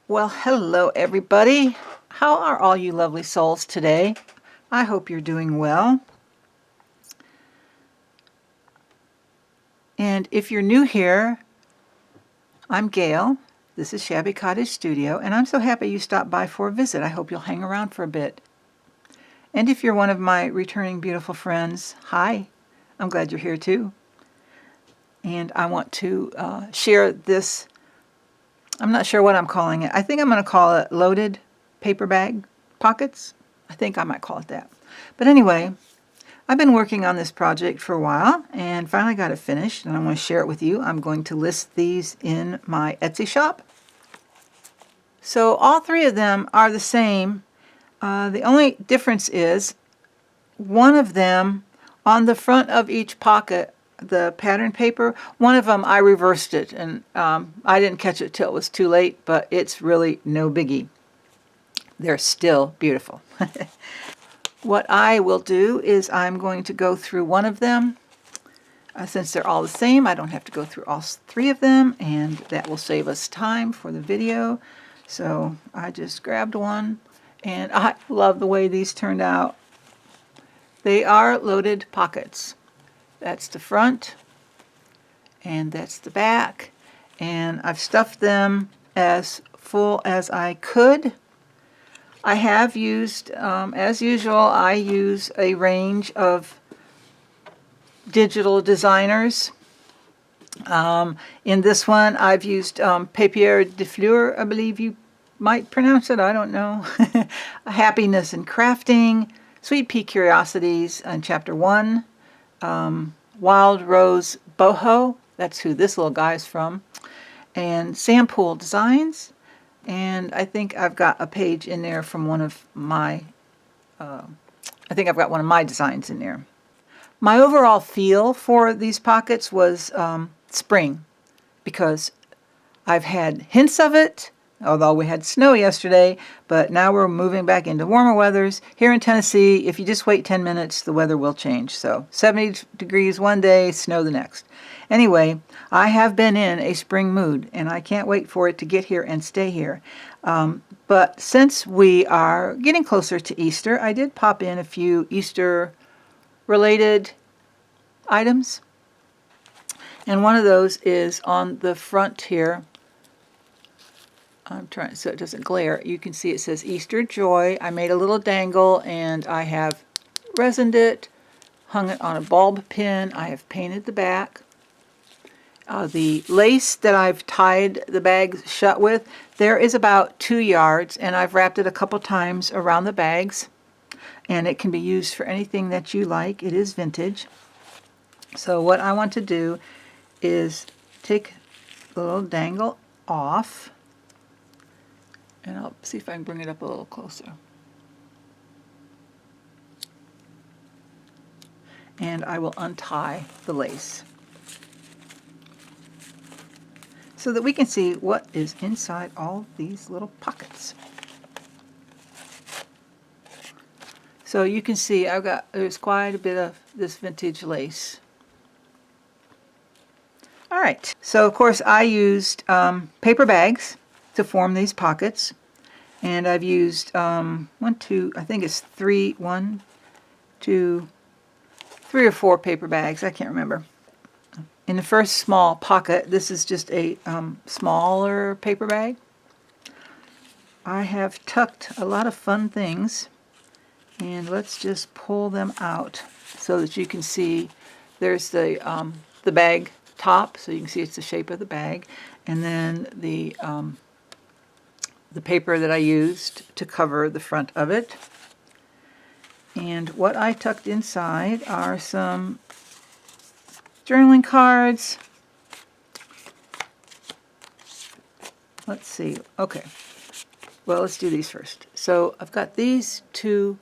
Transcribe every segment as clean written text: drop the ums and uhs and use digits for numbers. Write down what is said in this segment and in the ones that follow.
Well, hello everybody. How are all you lovely souls today? I hope you're doing well. And if you're new here, I'm Gail. This is Shabby Cottage Studio, and I'm so happy you stopped by for a visit. I hope you'll hang around for a bit. And if you're one of my returning beautiful friends, hi. I'm glad you're here too. And I want to share this. I'm not sure what I'm calling it. I think I'm going to call it loaded paper bag pockets. I think I might call it that. But anyway, I've been working on this project for a while and finally got it finished, and I want to share it with you. I'm going to list these in my Etsy shop. So all three of them are the same. The only difference is one of them on the front of each pocket, the pattern paper, one of them I reversed it, and I didn't catch it till it was too late, but it's really no biggie. They're still beautiful. What I will do is I'm going to go through one of them. Since they're all the same, I don't have to go through all three of them, and that will save us time for the video. So I just grabbed one, and I love the way these turned out. They are loaded pockets. That's the front, and that's the back, and I've stuffed them as full as I could. I have used, as usual, I use a range of digital designers. In this one, I've used Papier de Fleur, I believe you might pronounce it, I don't know. Happiness and Crafting, Sweet Pea Curiosities in Chapter 1, Wild Rose Boho, that's who this little guy's from, and Sandpool Designs. And I think I've got a page in there from one of my, designs in there. My overall feel for these pockets was spring, because I've had hints of it, although we had snow yesterday, but now we're moving back into warmer weathers. Here in Tennessee, if you just wait 10 minutes, the weather will change. So 70 degrees one day, snow the next. Anyway, I have been in a spring mood, and I can't wait for it to get here and stay here. But since we are getting closer to Easter, I did pop in a few Easter-related items. And one of those is on the front here. I'm trying so it doesn't glare. You can see it says Easter Joy. I made a little dangle, and I have resined it, hung it on a bulb pin. I have painted the back. The lace that I've tied the bag shut with, there is about 2 yards, and I've wrapped it a couple times around the bags, and it can be used for anything that you like. It is vintage. So what I want to do is take the little dangle off, and I'll see if I can bring it up a little closer. And I will untie the lace so that we can see what is inside all these little pockets. So you can see there's quite a bit of this vintage lace. All right, so of course I used paper bags to form these pockets, and I've used I think it's three or four paper bags, I can't remember. In the first small pocket, this is just a smaller paper bag. I have tucked a lot of fun things, and let's just pull them out so that you can see. There's the bag top, so you can see it's the shape of the bag, and then the paper that I used to cover the front of it. And what I tucked inside are some journaling cards. Let's see. Okay. Well, let's do these first. So I've got these 2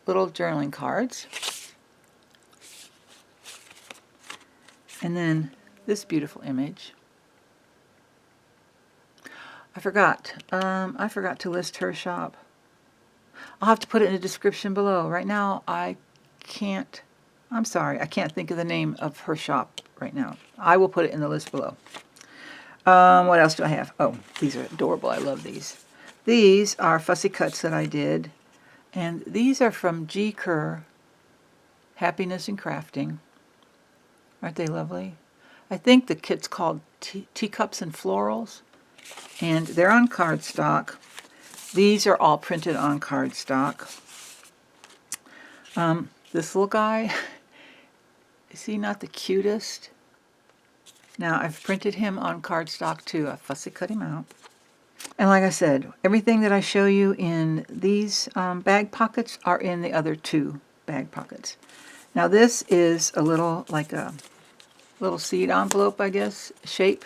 little journaling cards. And then this beautiful image. I forgot to list her shop. I'll have to put it in the description below. Right now, I'm sorry, I can't think of the name of her shop right now. I will put it in the list below. What else do I have? Oh, these are adorable. I love these. These are fussy cuts that I did. And these are from G. Kerr, Happiness in Crafting. Aren't they lovely? I think the kit's called Teacups and Florals. And they're on cardstock. These are all printed on cardstock. This little guy, is he not the cutest? Now, I've printed him on cardstock too. I fussy cut him out. And like I said, everything that I show you in these bag pockets are in the other two bag pockets. Now this is a little, like a little seed envelope, I guess, shape.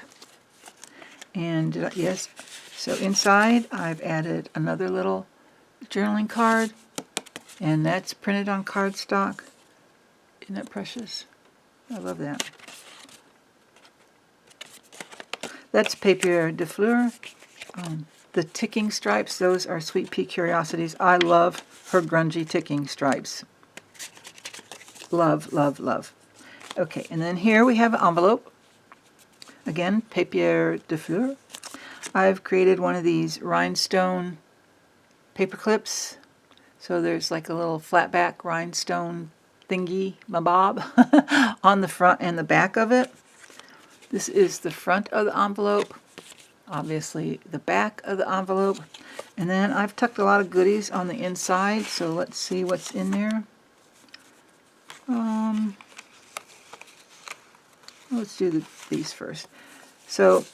And yes, so inside I've added another little journaling card. And that's printed on cardstock. Isn't that precious? I love that. That's Papier de Fleur. The ticking stripes, those are Sweet Pea Curiosities. I love her grungy ticking stripes. Love, love, love. Okay, and then here we have an envelope. Again, Papier de Fleur. I've created one of these rhinestone paper clips. So there's like a little flat back rhinestone thingy, mabob, on the front and the back of it. This is the front of the envelope. Obviously the back of the envelope. And then I've tucked a lot of goodies on the inside, so let's see what's in there. Let's do these first. So,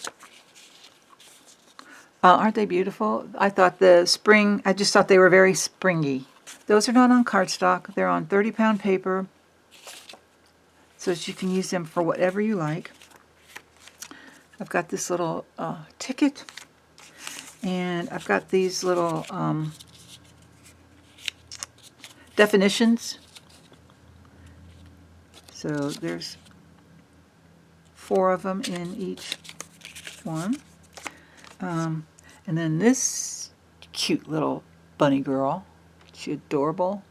aren't they beautiful? I thought I just thought they were very springy. Those are not on cardstock. They're on 30-pound paper, so that you can use them for whatever you like. I've got this little ticket, and I've got these little definitions. So there's 4 of them in each one. And then this cute little bunny girl. She's adorable.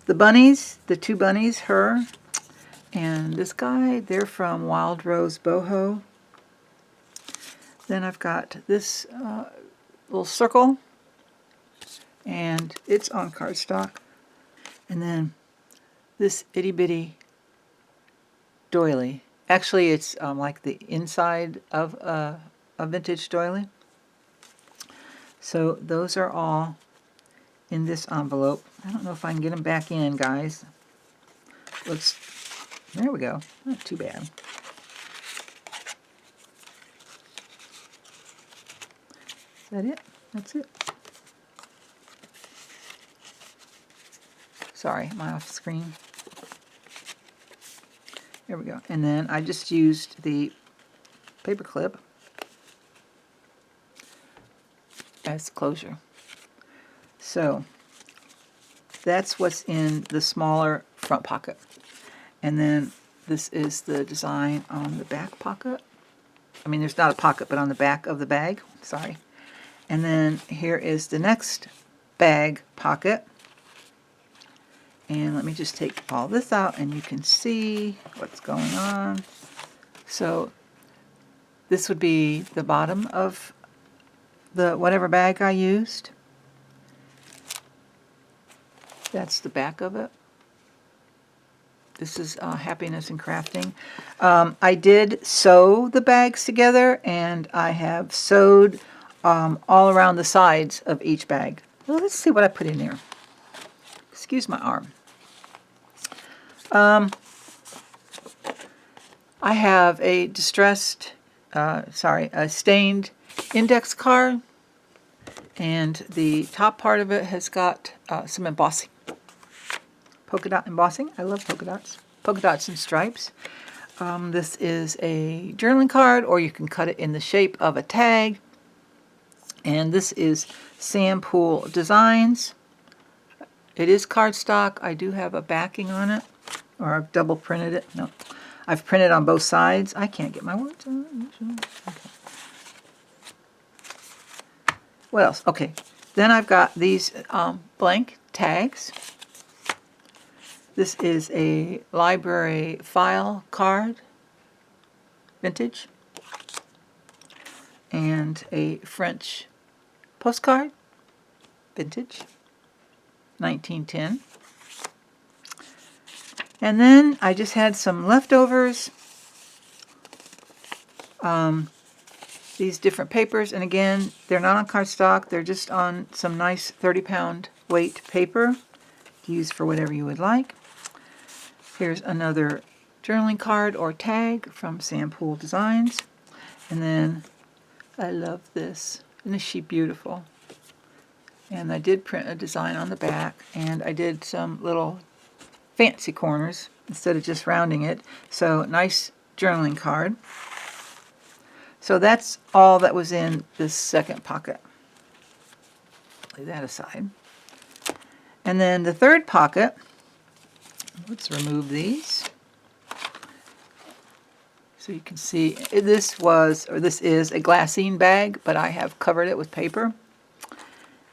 The bunnies, the 2 bunnies, her and this guy, they're from Wild Rose Boho. Then I've got this little circle, and it's on cardstock. And then this itty bitty doily. Actually, it's like the inside of a vintage doily. So those are all in this envelope. I don't know if I can get them back in, guys. There we go. Not too bad. Is that it? That's it. Sorry, am I off screen? There we go. And then I just used the paper clip as closure. So that's what's in the smaller front pocket. And then this is the design on the back pocket. I mean, there's not a pocket, but on the back of the bag. Sorry. And then here is the next bag pocket. And let me just take all this out and you can see what's going on. So this would be the bottom of the whatever bag I used. That's the back of it. This is Happiness in Crafting. I did sew the bags together, and I have sewed all around the sides of each bag. Well, let's see what I put in there. Excuse my arm. I have a a stained index card, and the top part of it has got some embossing. Polka dot embossing. I love polka dots. Polka dots and stripes. This is a journaling card, or you can cut it in the shape of a tag. And this is Sam Poole Designs. It is cardstock. I do have a backing on it, or I've double printed it. No, I've printed on both sides. I can't get my words on. Okay. What else? Okay. Then I've got these blank tags. This is a library file card, vintage. and a French postcard, vintage, 1910. And then I just had some leftovers, these different papers, and again, they're not on cardstock, they're just on some nice 30-pound weight paper to use for whatever you would like. Here's another journaling card or tag from Sam Poole Designs. And then I love this. Isn't she beautiful? And I did print a design on the back, and I did some little fancy corners instead of just rounding it. So nice journaling card. So that's all that was in this second pocket. Lay that aside. And then the third pocket, let's remove these. So you can see this is a glassine bag, but I have covered it with paper.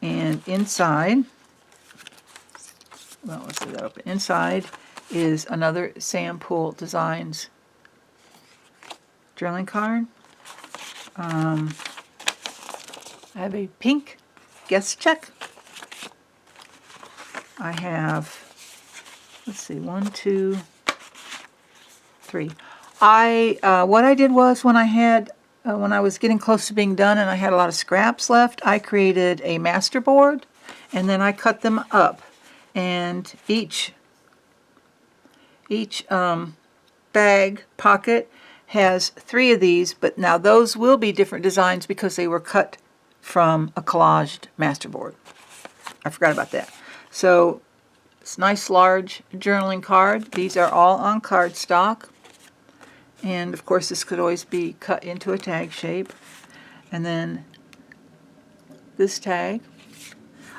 And inside, well, let's leave that open. Inside is another Sam Poole Designs journaling card. I have a pink guest check. I have, let's see, 1, 2, 3. What I did was when I was getting close to being done and I had a lot of scraps left, I created a master board, and then I cut them up, and each bag pocket has 3 of these, but now those will be different designs because they were cut from a collaged masterboard. I forgot about that. So it's a nice large journaling card. These are all on cardstock. And of course this could always be cut into a tag shape. And then this tag.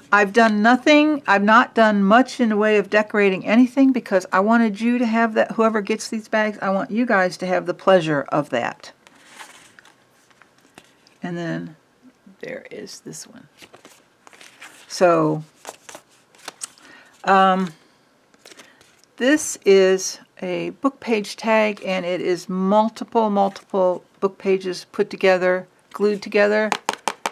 I've not done much in the way of decorating anything because I wanted you to have that, whoever gets these bags, I want you guys to have the pleasure of that. And then there is this one. So, this is a book page tag, and it is multiple book pages put together, glued together,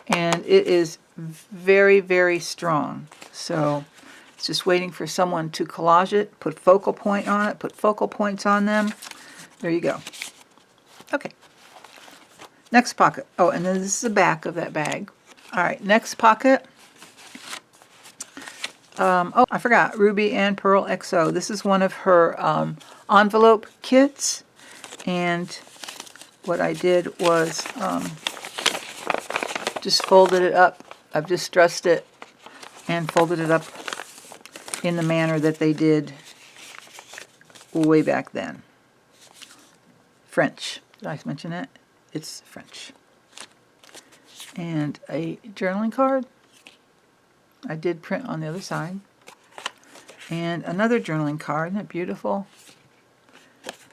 and it is very, very strong. So it's just waiting for someone to collage it, put focal point on it, put focal points on them. There you go. Okay. Next pocket. Oh, and then this is the back of that bag. All right, next pocket. Oh, I forgot, Ruby and Pearl XO. This is one of her envelope kits, and what I did was just folded it up. I've distressed it and folded it up in the manner that they did way back then. French. Did I mention that? It's French. And a journaling card. I did print on the other side. And another journaling card. Isn't that beautiful?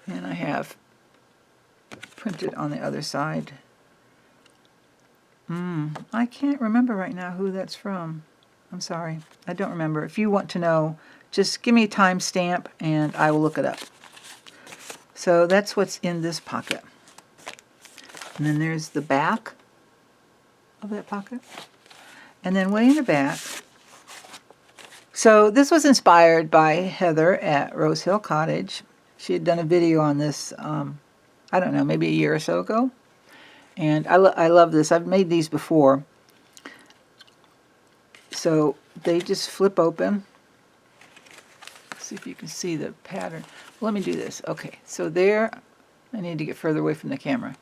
And I have printed on the other side. I can't remember right now who that's from. I'm sorry. I don't remember. If you want to know, just give me a timestamp and I will look it up. So that's what's in this pocket. And then there's the back of that pocket. And then way in the back. So this was inspired by Heather at Rose Hill Cottage. She had done a video on this, I don't know, maybe a year or so ago. And I love this. I've made these before. So they just flip open. Let's see if you can see the pattern. Well, let me do this. Okay, so there, I need to get further away from the camera.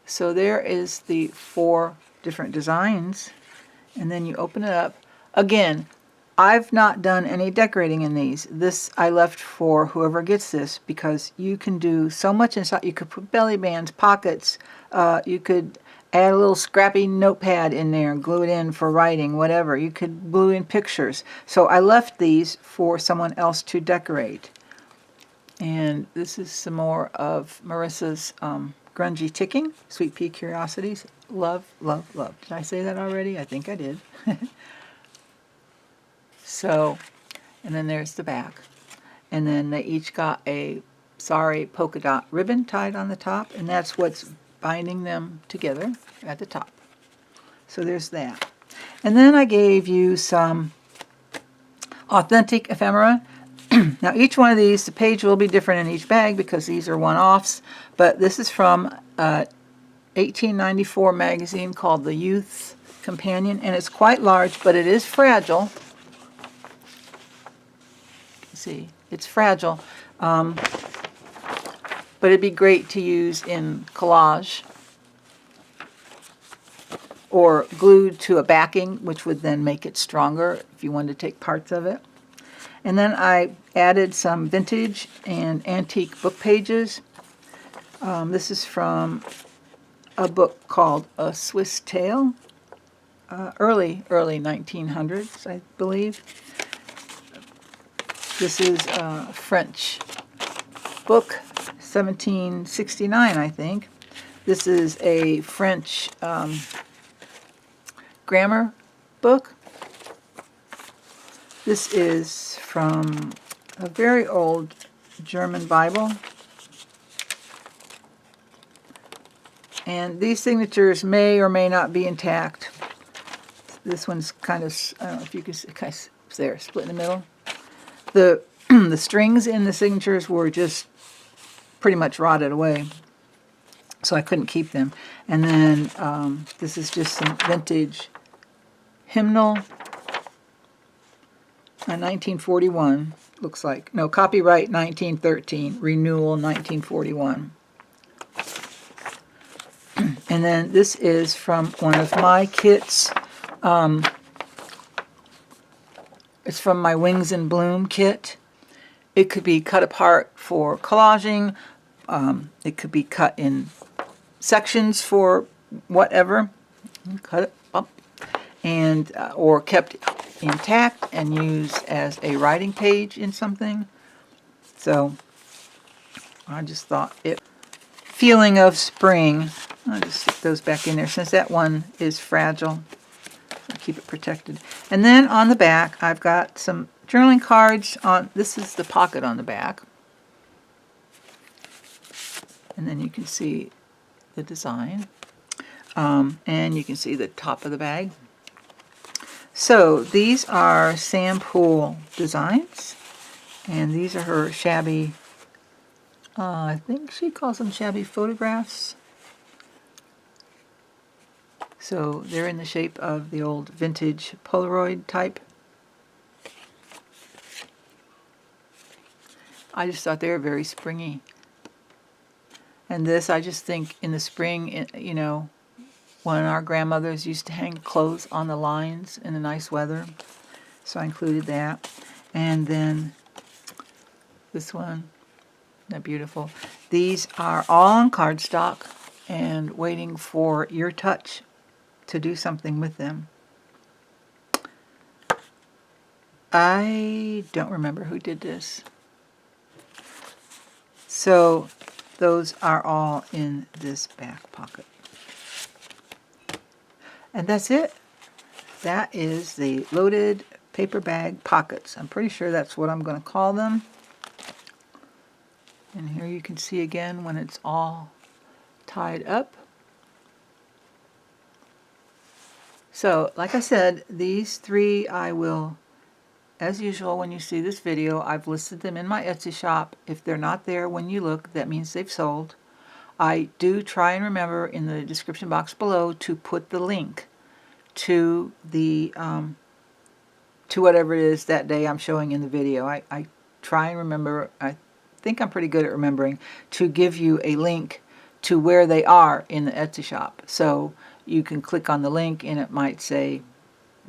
So there is the 4 different designs. And then you open it up. Again, I've not done any decorating in these. This I left for whoever gets this because you can do so much inside. You could put belly bands, pockets. You could add a little scrappy notepad in there and glue it in for writing, whatever. You could glue in pictures. So I left these for someone else to decorate. And this is some more of Marissa's grungy ticking, Sweet Pea Curiosities. Love, love, love. Did I say that already? I think I did. So, and then there's the back. And then they each got a sorry polka dot ribbon tied on the top, and that's what's binding them together at the top. So there's that. And then I gave you some authentic ephemera. Now each one of these, the page will be different in each bag because these are one-offs, but this is from a 1894 magazine called The Youth Companion, and it's quite large, but it is fragile. You can see, it's fragile, but it'd be great to use in collage or glued to a backing, which would then make it stronger if you wanted to take parts of it. And then I added some vintage and antique book pages. This is from a book called A Swiss Tale, early 1900s, I believe. This is a French book, 1769, I think. This is a French grammar book. This is from a very old German Bible. And these signatures may or may not be intact. This one's kind of, I don't know if you can see, kind of there, split in the middle. The strings in the signatures were just pretty much rotted away, so I couldn't keep them. And then this is just some vintage hymnal, 1941, looks like. No, copyright 1913, renewal 1941. And then this is from one of my kits. It's from my Wings and Bloom kit. It could be cut apart for collaging. It could be cut in sections for whatever. Cut it up. And, or kept intact and used as a writing page in something. So I just thought it, feeling of spring. I'll just stick those back in there since that one is fragile. I'll keep it protected. And then on the back, I've got some journaling cards. This is the pocket on the back. And then you can see the design. And you can see the top of the bag. So these are Sam Poole designs. And these are her shabby, I think she calls them shabby photographs. So they're in the shape of the old vintage Polaroid type. I just thought they were very springy. And this, I just think in the spring, you know, when our grandmothers used to hang clothes on the lines in the nice weather. So I included that. And then this one, isn't that beautiful? These are all on cardstock and waiting for your touch to do something with them. I don't remember who did this. So those are all in this back pocket. And that's it. That is the loaded paper bag pockets. I'm pretty sure that's what I'm going to call them. And here you can see again when it's all tied up. So, like I said, these three I will, as usual, when you see this video, I've listed them in my Etsy shop. If they're not there when you look, that means they've sold. I do try and remember in the description box below to put the link to the to whatever it is that day I'm showing in the video. I try and remember, I think I'm pretty good at remembering, to give you a link to where they are in the Etsy shop. So you can click on the link and it might say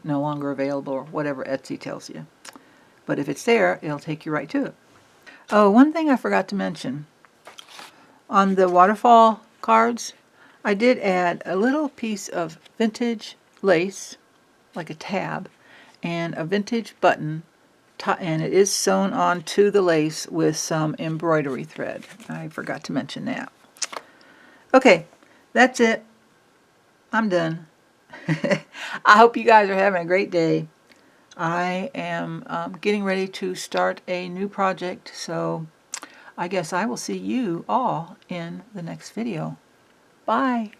no longer available or whatever Etsy tells you. But if it's there, it'll take you right to it. Oh, one thing I forgot to mention. On the waterfall cards, I did add a little piece of vintage lace, like a tab, and a vintage button, and it is sewn onto the lace with some embroidery thread. I forgot to mention that. Okay, that's it. I'm done. I hope you guys are having a great day. I am getting ready to start a new project, so I guess I will see you all in the next video. Bye.